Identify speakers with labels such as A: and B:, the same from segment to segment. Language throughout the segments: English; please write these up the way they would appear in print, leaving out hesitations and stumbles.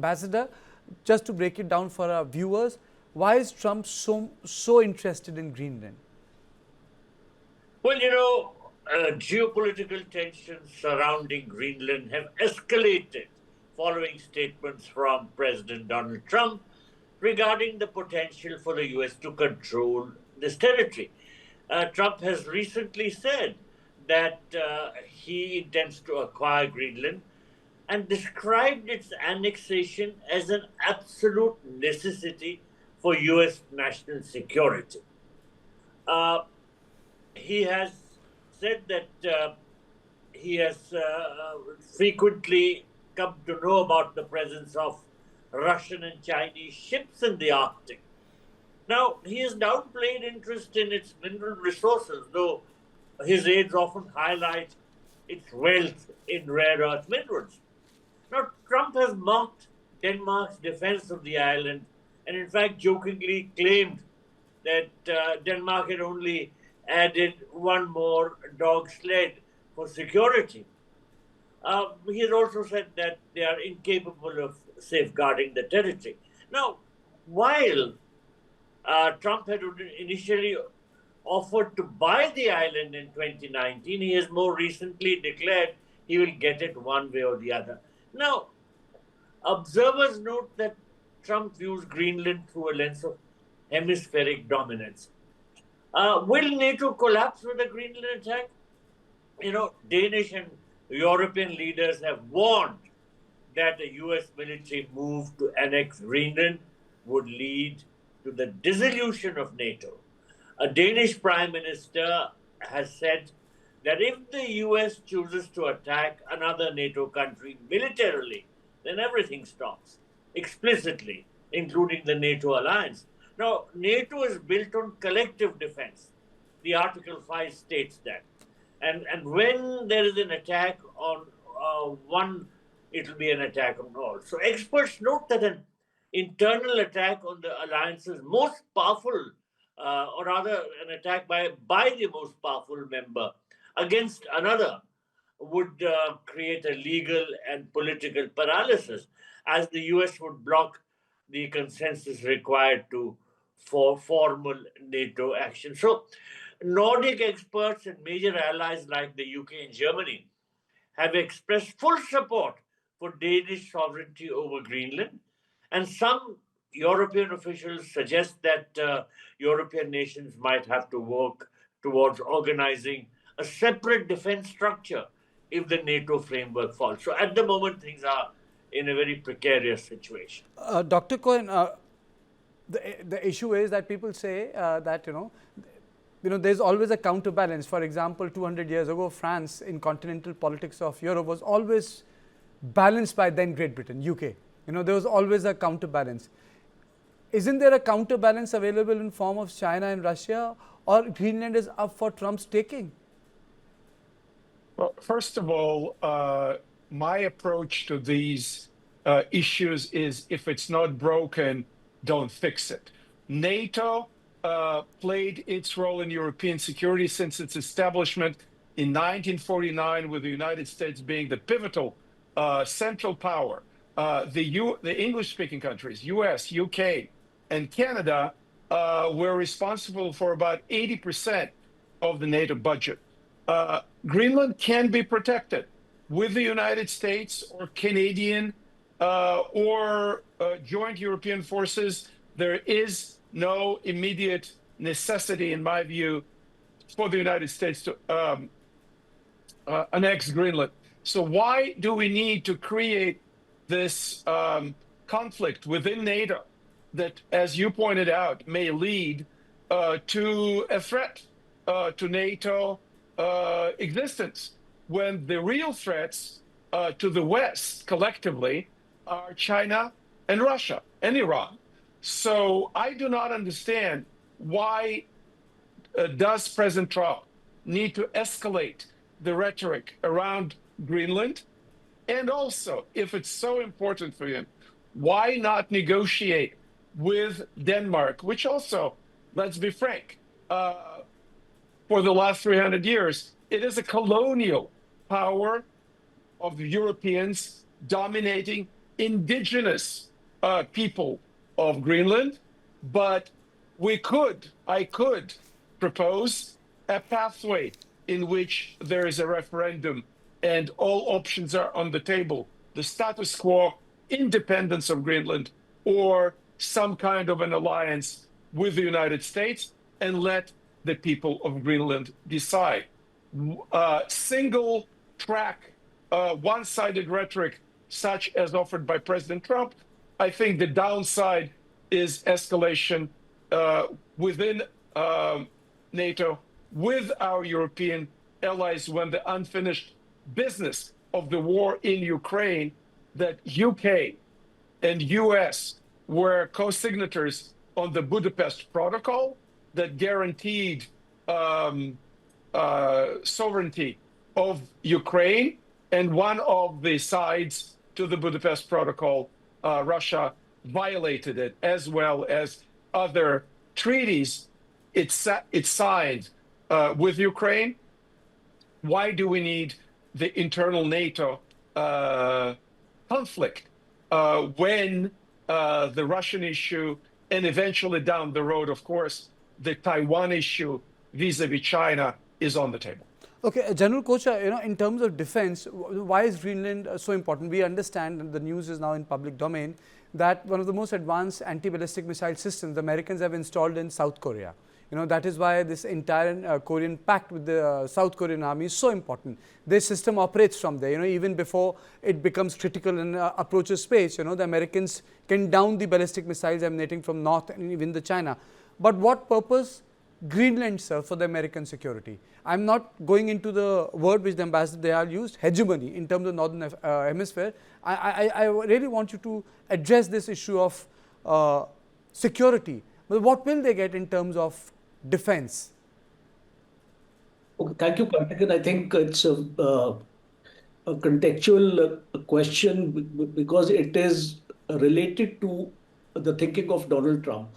A: Ambassador, just to break it down for our viewers, why is Trump so interested in Greenland?
B: Well, geopolitical tensions surrounding Greenland have escalated following statements from President Donald Trump regarding the potential for the U.S. to control this territory. Trump has recently said that he intends to acquire Greenland and described its annexation as an absolute necessity for U.S. national security. He has said that he has frequently come to know about the presence of Russian and Chinese ships in the Arctic. Now, he has downplayed interest in its mineral resources, though his aides often highlight its wealth in rare earth minerals. Now, Trump has mocked Denmark's defense of the island and, in fact, jokingly claimed that Denmark had only added one more dog sled for security. He has also said that they are incapable of safeguarding the territory. Now, while Trump had initially offered to buy the island in 2019, he has more recently declared he will get it one way or the other. Now, observers note that Trump views Greenland through a lens of hemispheric dominance. Will NATO collapse with a Greenland attack? Danish and European leaders have warned that a U.S. military move to annex Greenland would lead to the dissolution of NATO. A Danish prime minister has said that if the U.S. chooses to attack another NATO country militarily, then everything stops, explicitly, including the NATO alliance. Now, NATO is built on collective defense. The Article 5 states that. And when there is an attack on one, it will be an attack on all. So experts note that an internal attack on the alliance's most powerful, or rather an attack by the most powerful member against another would create a legal and political paralysis, as the US would block the consensus required for formal NATO action. So Nordic experts and major allies like the UK and Germany have expressed full support for Danish sovereignty over Greenland, and some European officials suggest that European nations might have to work towards organizing a separate defense structure if the NATO framework falls. So at the moment, things are in a very precarious situation.
A: Dr. Cohen, the issue is that people say that, there's always a counterbalance. For example, 200 years ago, France in continental politics of Europe was always balanced by then Great Britain, UK. There was always a counterbalance. Isn't there a counterbalance available in form of China and Russia, or Greenland is up for Trump's taking?
C: Well, first of all, my approach to these issues is, if it's not broken, don't fix it. NATO played its role in European security since its establishment in 1949, with the United States being the pivotal central power. The English-speaking countries, U.S., U.K., and Canada, were responsible for about 80% of the NATO budget. Greenland can be protected with the United States or Canadian or joint European forces. There is no immediate necessity, in my view, for the United States to annex Greenland. So why do we need to create this conflict within NATO that, as you pointed out, may lead to a threat to NATO existence, when the real threats to the West collectively are China and Russia and Iran? So I do not understand why does President Trump need to escalate the rhetoric around Greenland? And also, if it's so important for him, why not negotiate with Denmark, which also, let's be frank, for the last 300 years, it is a colonial power of the Europeans dominating indigenous people of Greenland, but I could propose a pathway in which there is a referendum and all options are on the table. The status quo, independence of Greenland, or some kind of an alliance with the United States, and let the people of Greenland decide. Single track, one-sided rhetoric, such as offered by President Trump, I think the downside is escalation within NATO with our European allies when the unfinished business of the war in Ukraine, that UK and US were co-signatories on the Budapest Protocol that guaranteed sovereignty of Ukraine, and one of the sides to the Budapest Protocol, Russia, violated it, as well as other treaties it signed with Ukraine. Why do we need the internal NATO conflict when the Russian issue, and eventually down the road, of course, the Taiwan issue vis-a-vis China is on the table?
A: Okay, General Kocha, in terms of defense, why is Greenland so important? We understand, and the news is now in public domain, that one of the most advanced anti-ballistic missile systems the Americans have installed in South Korea. That is why this entire Korean pact with the South Korean army is so important. This system operates from there. Even before it becomes critical and approaches space, the Americans can down the ballistic missiles emanating from North and even the China. But what purpose Greenland serve for the American security? I'm not going into the word which the ambassador there used, hegemony, in terms of Northern Hemisphere. I really want you to address this issue of security. But what will they get in terms of defense?
D: Okay, thank you, Karthikeyan. I think it's a contextual question because it is related to the thinking of Donald Trump.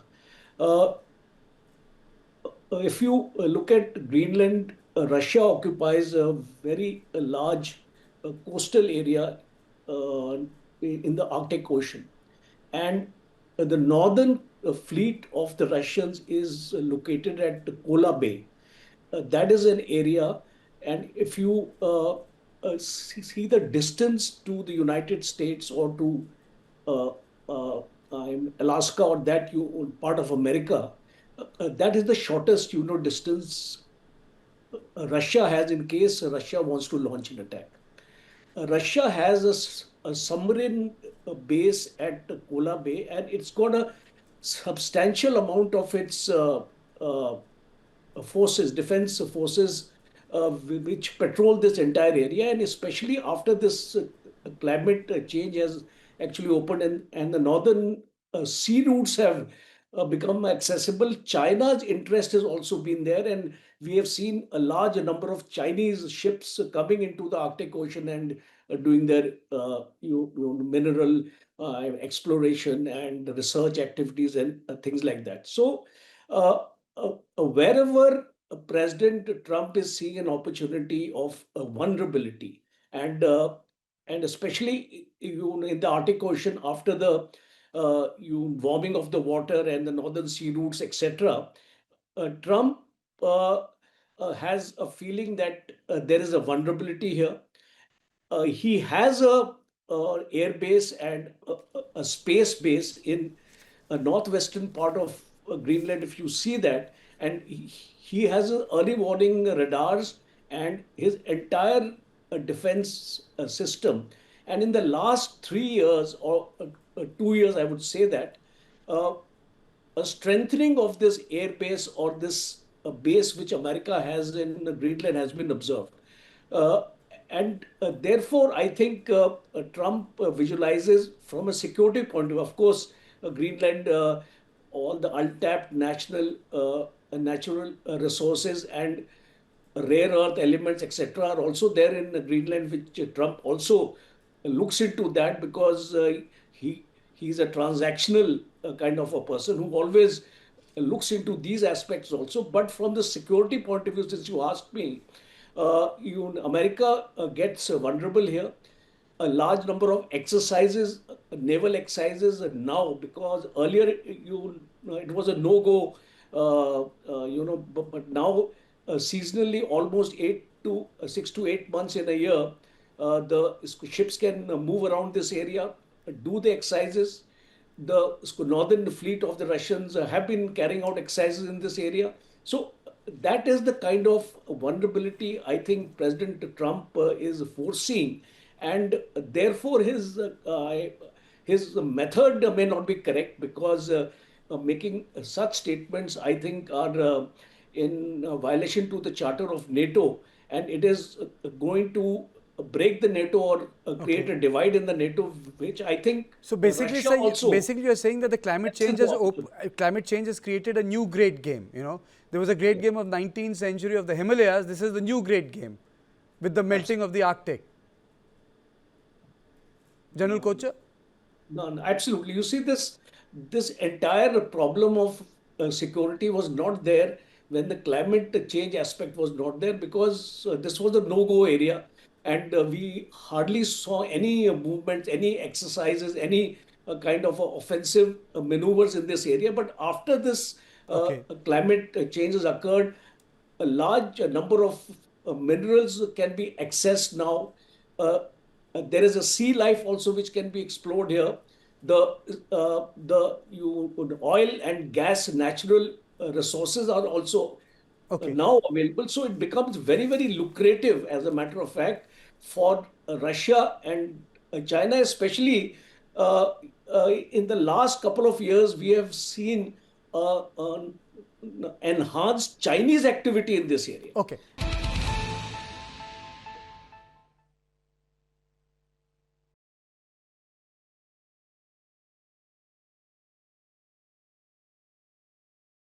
D: If you look at Greenland, Russia occupies a very large coastal area in the Arctic Ocean. And the northern fleet of the Russians is located at Kola Bay. That is an area, and if you see the distance to the United States or to Alaska or that part of America, that is the shortest distance Russia has in case Russia wants to launch an attack. Russia has a submarine base at Kola Bay, and it's got a substantial amount of its forces, defense forces, which patrol this entire area, and especially after this climate change has actually opened and the northern sea routes have become accessible. China's interest has also been there, and we have seen a large number of Chinese ships coming into the Arctic Ocean and doing their mineral exploration and research activities and things like that. So wherever President Trump is seeing an opportunity of vulnerability, and especially in the Arctic Ocean after the warming of the water and the northern sea routes, etc., Trump has a feeling that there is a vulnerability here. He has a air base and a space base in a northwestern part of Greenland, if you see that, and he has early warning radars and his entire defense system. And in the last 3 years or 2 years, I would say that a strengthening of this air base or this base which America has in Greenland has been observed. And therefore, I think Trump visualizes from a security point of view. Of course, Greenland, all the untapped natural resources and rare earth elements, etc., are also there in Greenland, which Trump also looks into that because he's a transactional kind of a person who always looks into these aspects also. But from the security point of view, since you asked me, America gets vulnerable here. a large number of exercises, naval exercises now, because earlier it was a no-go, but now seasonally almost 6 to 8 months in a year, the ships can move around this area, do the exercises. The northern fleet of the Russians have been carrying out exercises in this area. So that is the kind of vulnerability I think President Trump is foreseeing, and therefore his method may not be correct, because making such statements, I think, are in violation to the charter of NATO, and it is going to break the NATO, or create
A: Okay.
D: a divide in the NATO, which I think
A: So basically,
D: Russia
A: sir,
D: also
A: basically you're saying that the climate change has created a new great game. You know, there was a great game of 19th century of the Himalayas. This is the new great game with the melting of the Arctic. General Kocher?
D: No, no, absolutely. You see, this entire problem of security was not there when the climate change aspect was not there, because this was a no-go area, and we hardly saw any movements, any exercises, any kind of offensive maneuvers in this area. But after this
A: Okay.
D: climate changes occurred, a large number of minerals can be accessed now. There is a sea life also which can be explored here. The oil and gas natural resources are also
A: Okay.
D: now available. So it becomes very, very lucrative, as a matter of fact, for Russia and China, especially. In the last couple of years, we have seen enhanced Chinese activity in this area.
A: Okay.